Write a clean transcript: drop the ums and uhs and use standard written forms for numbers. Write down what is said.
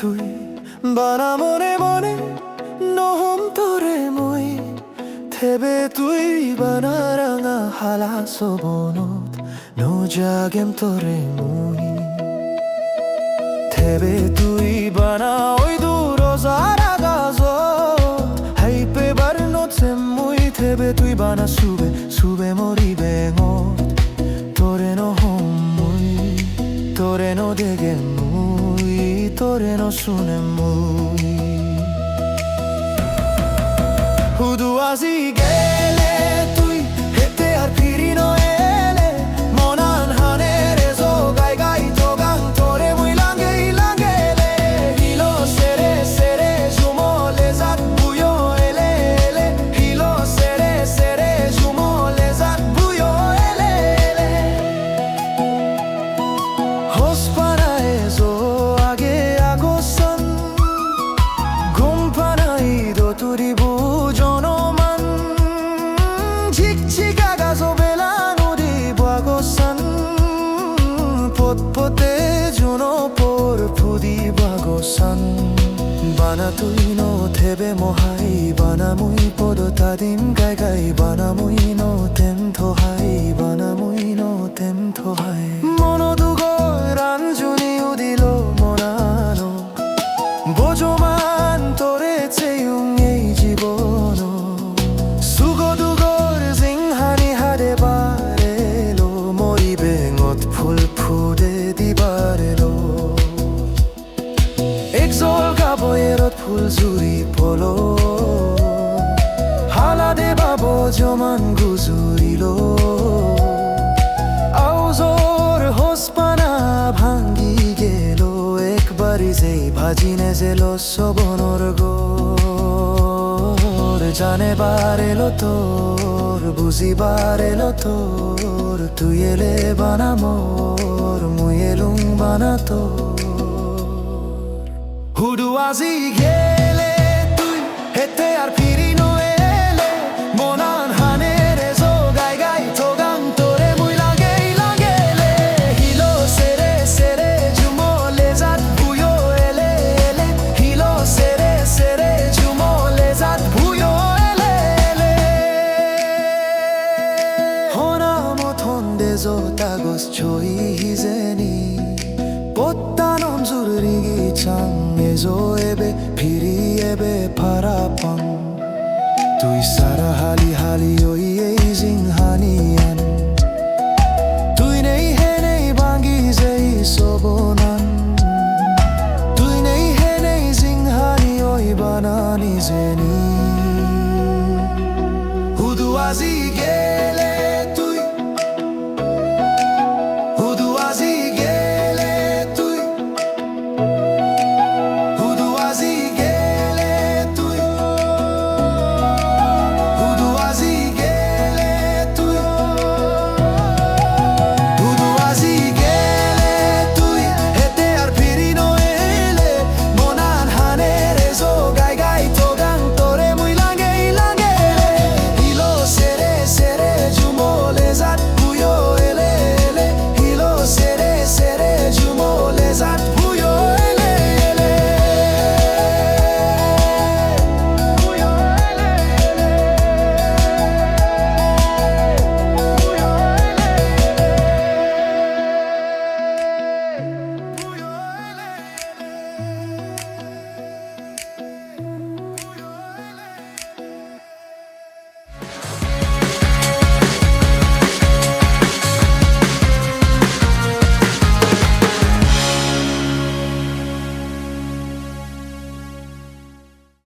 তুই বানা মনে মনে নহম তোরে মই থেবে তুই বানা রাঙা হালা সবনত নজাগেম তোরে মই থেবে তুই বানা ওই দূর জারা গাজ হাইপে বারনত মুই থেবে তুই বানা সুবে সুবে মরি বেঙত তোরে নহম মুই তোরে নদেগে মুই তোরে নশুনে মুই হুদু আজি গেলে তুই হেতে আর ফিরি নএলে মনান হানে রে জো গাই গাই তো গান তোরে মুই লাগে লাগেলে হিলো সেরে সেরে জুমলে জাত বুয়ো এলে এলে হিলো সেরে সেরে জুমলে জাত বুয়ো এলে এলে হোস পানায়ে জো আগে আগোসন ঘুম পানাই দো তুরি potpote juno por pudi bagosan bana tui no thebe mohai bana mui podo tadim gai gai bana mui no tem thohai bana mui no tem thohai mono dugo ranjuni udilo monano bojoman tore cheyung ei jibono sugo dugor jinghani hade barelo moribe ngot phul ফুদে দিবারেলো একজল গাবয়েরত ফুল জুৰি পলো হালা দেবাব জমান গুজুৰিলো আউজৰ হোসপানা ভাঙ্গি গেল একবাৰি যেই ভাজিনে jail সবনৰ গৰ জানে বারেলো তোর বুঝিবারেলো তোর তুই এলে বানা মোর মুই এলুম বানা তোর হুদু আজি গেলে তুই হেতে আর ফিরি নএলে মনান হানে রে জো গাই গাই তো গান তোরে মুই লাগে লাগেলে হিলো সেরে সেরে জুমলে জাত বুয়ো এলে এলে হিলো সেরে সেরে জুমলে জাত বুয়ো এলে এলে হনা মথন দে জো তাগস ছই হিজেনি pottanum zurrigi chang ezo ebe phiri ebe parapang tui sara hali hali oi ei jing hanian tui nei he nei bangi jei sobonan tui nei he nei jing hani oi banani jeni